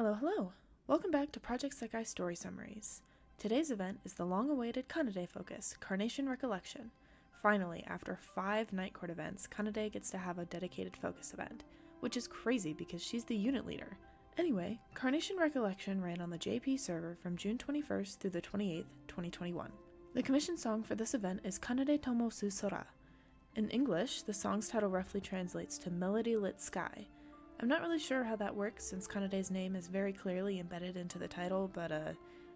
Hello, hello! Welcome back to Project Sekai Story Summaries. Today's event is the long-awaited Kanade focus, Carnation Recollection. Finally, after 5 Night Court events, Kanade gets to have a dedicated focus event, which is crazy because she's the unit leader. Anyway, Carnation Recollection ran on the JP server from June 21st through the 28th, 2021. The commission song for this event is Kanade Tomo Su Sora. In English, the song's title roughly translates to Melody Lit Sky. I'm not really sure how that works since Kanade's name is very clearly embedded into the title, but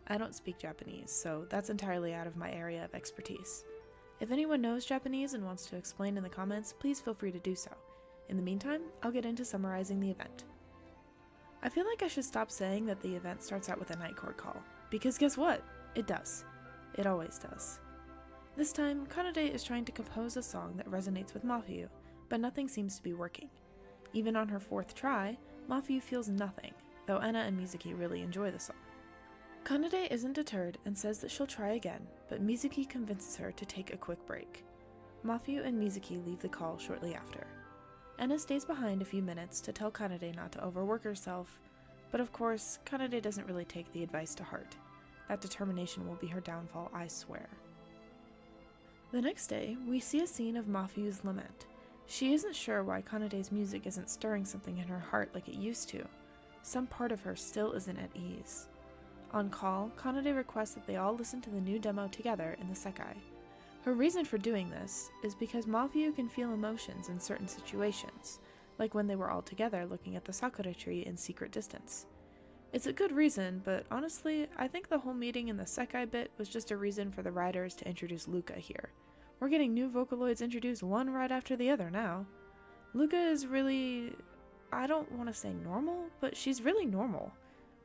I don't speak Japanese, so that's entirely out of my area of expertise. If anyone knows Japanese and wants to explain in the comments, please feel free to do so. In the meantime, I'll get into summarizing the event. I feel like I should stop saying that the event starts out with a night court call, because guess what? It does. It always does. This time, Kanade is trying to compose a song that resonates with Mafuyu, but nothing seems to be working. Even on her 4th try, Mafuyu feels nothing, though Enna and Musique really enjoy the song. Kanade isn't deterred and says that she'll try again, but Musique convinces her to take a quick break. Mafuyu and Musique leave the call shortly after. Enna stays behind a few minutes to tell Kanade not to overwork herself, but of course, Kanade doesn't really take the advice to heart. That determination will be her downfall, I swear. The next day, we see a scene of Mafuyu's lament. She isn't sure why Kanade's music isn't stirring something in her heart like it used to. Some part of her still isn't at ease. On call, Kanade requests that they all listen to the new demo together in the Sekai. Her reason for doing this is because Mafuyu can feel emotions in certain situations, like when they were all together looking at the sakura tree in secret distance. It's a good reason, but honestly, I think the whole meeting in the Sekai bit was just a reason for the writers to introduce Luca here. We're getting new Vocaloids introduced one right after the other now. Luca is really, I don't want to say normal, but she's really normal.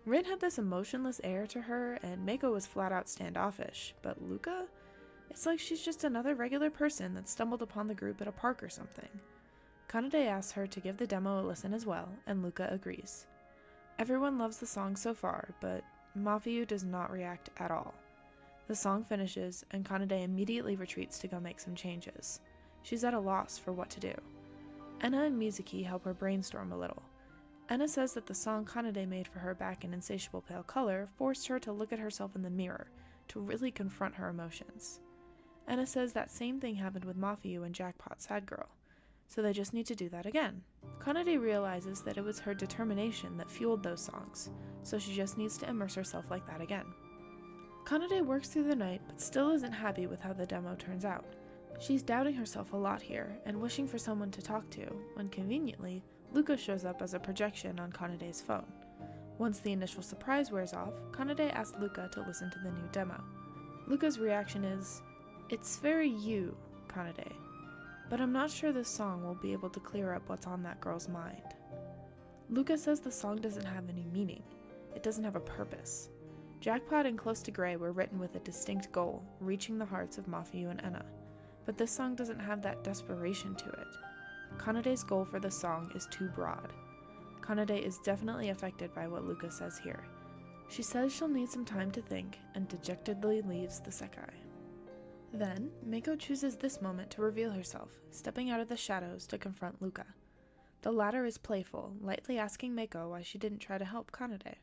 Rin had this emotionless air to her, and Meiko was flat out standoffish, but Luca? It's like she's just another regular person that stumbled upon the group at a park or something. Kanade asks her to give the demo a listen as well, and Luca agrees. Everyone loves the song so far, but Mafuyu does not react at all. The song finishes, and Kanade immediately retreats to go make some changes. She's at a loss for what to do. Enna and Musique help her brainstorm a little. Enna says that the song Kanade made for her back in Insatiable Pale Color forced her to look at herself in the mirror, to really confront her emotions. Enna says that same thing happened with Mafuyu and Jackpot Sad Girl, so they just need to do that again. Kanade realizes that it was her determination that fueled those songs, so she just needs to immerse herself like that again. Kanade works through the night, but still isn't happy with how the demo turns out. She's doubting herself a lot here, and wishing for someone to talk to, when conveniently, Luca shows up as a projection on Kanade's phone. Once the initial surprise wears off, Kanade asks Luca to listen to the new demo. Luca's reaction is, "It's very you, Kanade, but I'm not sure this song will be able to clear up what's on that girl's mind." Luca says the song doesn't have any meaning. It doesn't have a purpose. Jackpot and Close to Grey were written with a distinct goal, reaching the hearts of Mafuyu and Enna, but this song doesn't have that desperation to it. Kanade's goal for the song is too broad. Kanade is definitely affected by what Luca says here. She says she'll need some time to think, and dejectedly leaves the Sekai. Then, Meiko chooses this moment to reveal herself, stepping out of the shadows to confront Luca. The latter is playful, lightly asking Meiko why she didn't try to help Kanade.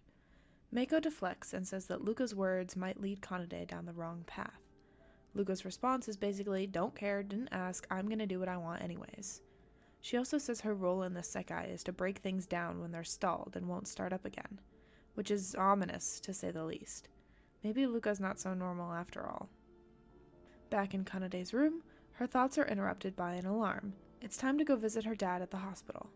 Meiko deflects and says that Luca's words might lead Kanade down the wrong path. Luca's response is basically, "Don't care, didn't ask, I'm gonna do what I want anyways." She also says her role in the Sekai is to break things down when they're stalled and won't start up again, which is ominous to say the least. Maybe Luca's not so normal after all. Back in Kanade's room, her thoughts are interrupted by an alarm. It's time to go visit her dad at the hospital.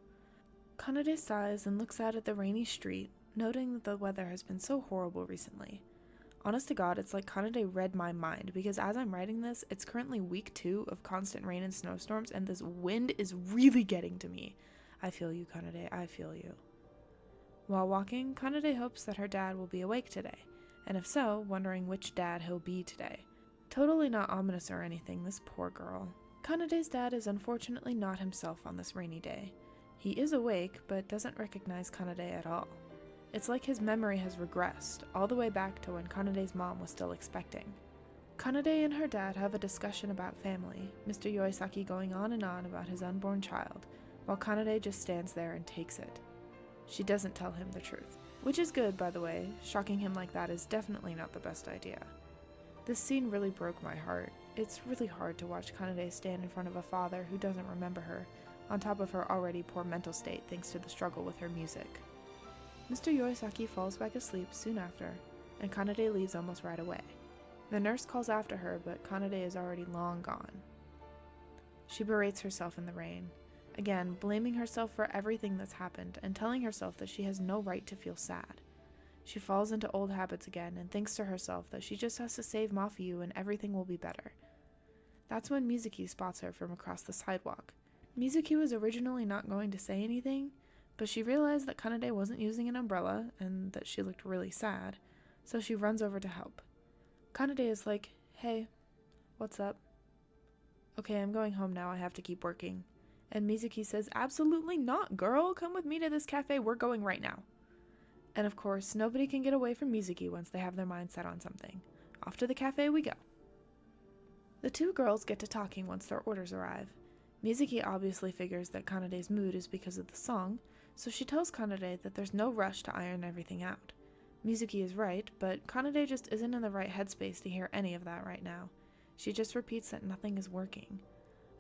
Kanade sighs and looks out at the rainy street, noting that the weather has been so horrible recently. Honest to God, it's like Kanade read my mind, because as I'm writing this, it's currently week 2 of constant rain and snowstorms, and this wind is really getting to me. I feel you, Kanade, I feel you. While walking, Kanade hopes that her dad will be awake today, and if so, wondering which dad he'll be today. Totally not ominous or anything, this poor girl. Kanade's dad is unfortunately not himself on this rainy day. He is awake, but doesn't recognize Kanade at all. It's like his memory has regressed, all the way back to when Kanade's mom was still expecting. Kanade and her dad have a discussion about family, Mr. Yoisaki going on and on about his unborn child, while Kanade just stands there and takes it. She doesn't tell him the truth. Which is good, by the way. Shocking him like that is definitely not the best idea. This scene really broke my heart. It's really hard to watch Kanade stand in front of a father who doesn't remember her, on top of her already poor mental state thanks to the struggle with her music. Mr. Yoisaki falls back asleep soon after, and Kanade leaves almost right away. The nurse calls after her, but Kanade is already long gone. She berates herself in the rain, again blaming herself for everything that's happened and telling herself that she has no right to feel sad. She falls into old habits again and thinks to herself that she just has to save Mafuyu and everything will be better. That's when Musique spots her from across the sidewalk. Musique was originally not going to say anything, but she realized that Kanade wasn't using an umbrella and that she looked really sad, so she runs over to help. Kanade is like, "Hey, what's up?" "Okay, I'm going home now, I have to keep working." And Musique says, "Absolutely not, girl! Come with me to this cafe, we're going right now." And of course, nobody can get away from Musique once they have their mind set on something. Off to the cafe we go. The two girls get to talking once their orders arrive. Musique obviously figures that Kanade's mood is because of the song, so she tells Kanade that there's no rush to iron everything out. Musique is right, but Kanade just isn't in the right headspace to hear any of that right now. She just repeats that nothing is working.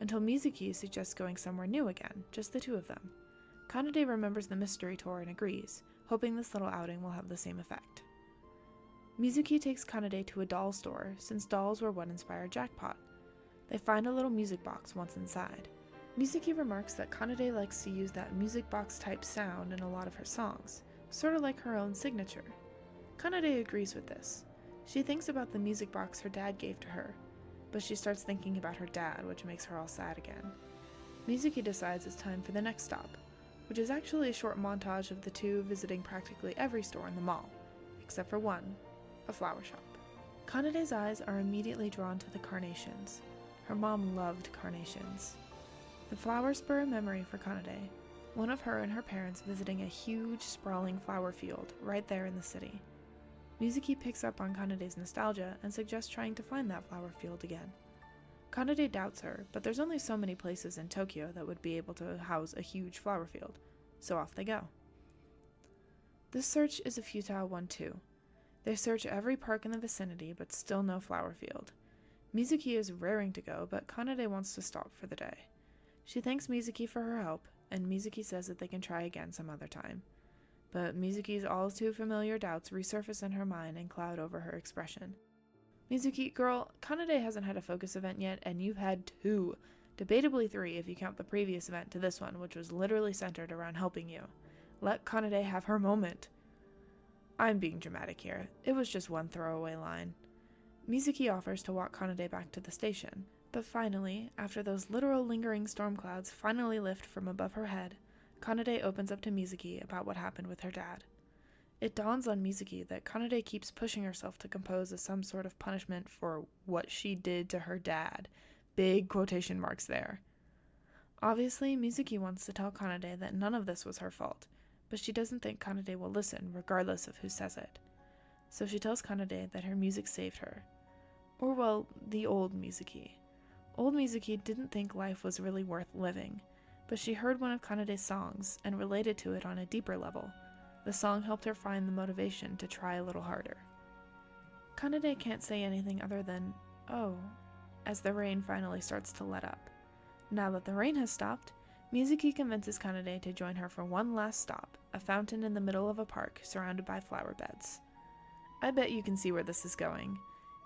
Until Musique suggests going somewhere new again, just the two of them. Kanade remembers the mystery tour and agrees, hoping this little outing will have the same effect. Musique takes Kanade to a doll store, since dolls were what inspired Jackpot. They find a little music box once inside. Musique remarks that Kanade likes to use that music box type sound in a lot of her songs, sort of like her own signature. Kanade agrees with this. She thinks about the music box her dad gave to her, but she starts thinking about her dad, which makes her all sad again. Musique decides it's time for the next stop, which is actually a short montage of the two visiting practically every store in the mall, except for one, a flower shop. Kanade's eyes are immediately drawn to the carnations. Her mom loved carnations. The flowers spur a memory for Kanade, one of her and her parents visiting a huge, sprawling flower field right there in the city. Musique picks up on Kanade's nostalgia and suggests trying to find that flower field again. Kanade doubts her, but there's only so many places in Tokyo that would be able to house a huge flower field, so off they go. This search is a futile one too. They search every park in the vicinity, but still no flower field. Musique is raring to go, but Kanade wants to stop for the day. She thanks Musique for her help, and Musique says that they can try again some other time. But Musique's all too familiar doubts resurface in her mind and cloud over her expression. "Musique, girl, Kanade hasn't had a focus event yet, and you've had 2. Debatably 3 if you count the previous event to this one, which was literally centered around helping you. Let Kanade have her moment." I'm being dramatic here. It was just one throwaway line. Musique offers to walk Kanade back to the station, but finally, after those literal lingering storm clouds finally lift from above her head, Kanade opens up to Musique about what happened with her dad. It dawns on Musique that Kanade keeps pushing herself to compose as some sort of punishment for what she did to her dad. Big quotation marks there. Obviously, Musique wants to tell Kanade that none of this was her fault, but she doesn't think Kanade will listen regardless of who says it. So she tells Kanade that her music saved her. Or well, the old Musique. Old Musique didn't think life was really worth living, but she heard one of Kanade's songs and related to it on a deeper level. The song helped her find the motivation to try a little harder. Kanade can't say anything other than, "Oh," as the rain finally starts to let up. Now that the rain has stopped, Musique convinces Kanade to join her for one last stop, a fountain in the middle of a park surrounded by flower beds. I bet you can see where this is going.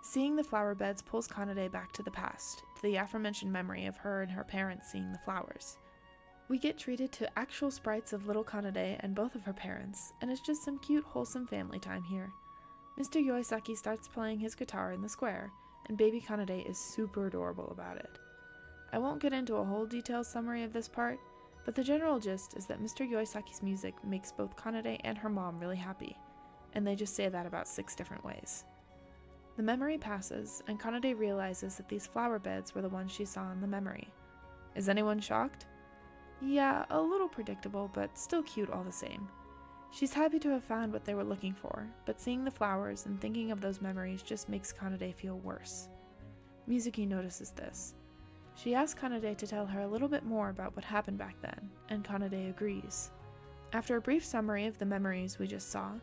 Seeing the flower beds pulls Kanade back to the past, to the aforementioned memory of her and her parents seeing the flowers. We get treated to actual sprites of little Kanade and both of her parents, and it's just some cute, wholesome family time here. Mr. Yoisaki starts playing his guitar in the square, and baby Kanade is super adorable about it. I won't get into a whole detailed summary of this part, but the general gist is that Mr. Yoisaki's music makes both Kanade and her mom really happy, and they just say that about 6 different ways. The memory passes, and Kanade realizes that these flower beds were the ones she saw in the memory. Is anyone shocked? Yeah, a little predictable, but still cute all the same. She's happy to have found what they were looking for, but seeing the flowers and thinking of those memories just makes Kanade feel worse. Musique notices this. She asks Kanade to tell her a little bit more about what happened back then, and Kanade agrees. After a brief summary of the memories we just saw,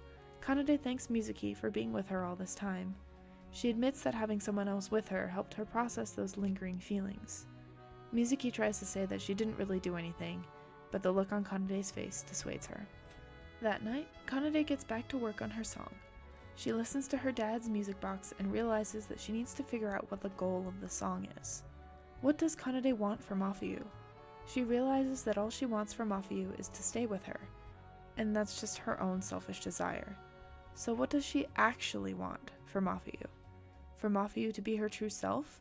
Kanade thanks Musique for being with her all this time. She admits that having someone else with her helped her process those lingering feelings. Musique tries to say that she didn't really do anything, but the look on Kanade's face dissuades her. That night, Kanade gets back to work on her song. She listens to her dad's music box and realizes that she needs to figure out what the goal of the song is. What does Kanade want from Mafuyu? She realizes that all she wants from Mafuyu is to stay with her, and that's just her own selfish desire. So what does she actually want for Mafuyu? For Mafuyu to be her true self?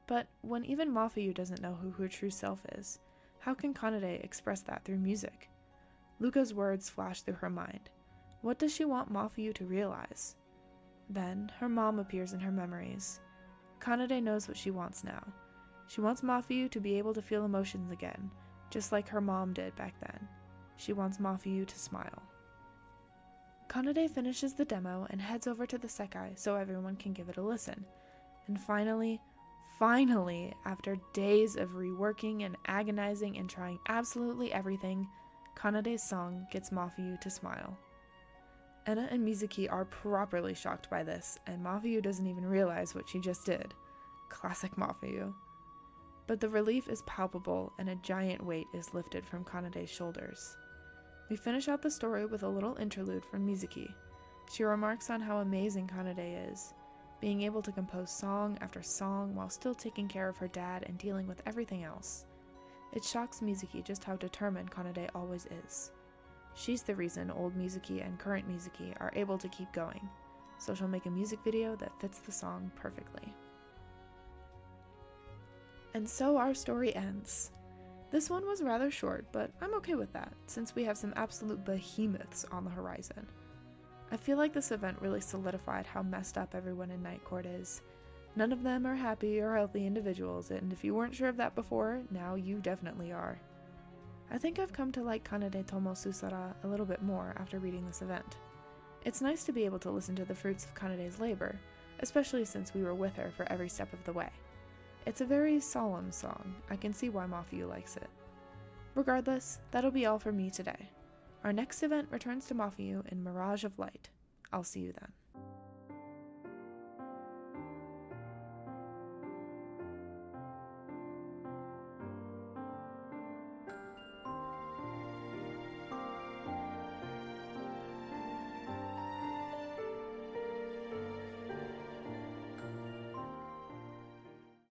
But when even Mafuyu doesn't know who her true self is, how can Kanade express that through music? Luca's words flash through her mind. What does she want Mafuyu to realize? Then, her mom appears in her memories. Kanade knows what she wants now. She wants Mafuyu to be able to feel emotions again, just like her mom did back then. She wants Mafuyu to smile. Kanade finishes the demo and heads over to the Sekai so everyone can give it a listen. And finally, after days of reworking and agonizing and trying absolutely everything, Kanade's song gets Mafuyu to smile. Enna and Musique are properly shocked by this, and Mafuyu doesn't even realize what she just did. Classic Mafuyu. But the relief is palpable, and a giant weight is lifted from Kanade's shoulders. We finish out the story with a little interlude from Musique. She remarks on how amazing Kanade is, being able to compose song after song while still taking care of her dad and dealing with everything else. It shocks Musique just how determined Kanade always is. She's the reason old Musique and current Musique are able to keep going, so she'll make a music video that fits the song perfectly. And so our story ends. This one was rather short, but I'm okay with that, since we have some absolute behemoths on the horizon. I feel like this event really solidified how messed up everyone in Night Court is. None of them are happy or healthy individuals, and if you weren't sure of that before, now you definitely are. I think I've come to like Kanade Tomo Susara a little bit more after reading this event. It's nice to be able to listen to the fruits of Kanade's labor, especially since we were with her for every step of the way. It's a very solemn song. I can see why Mafuyu likes it. Regardless, that'll be all for me today. Our next event returns to Mafuyu in Mirage of Light. I'll see you then.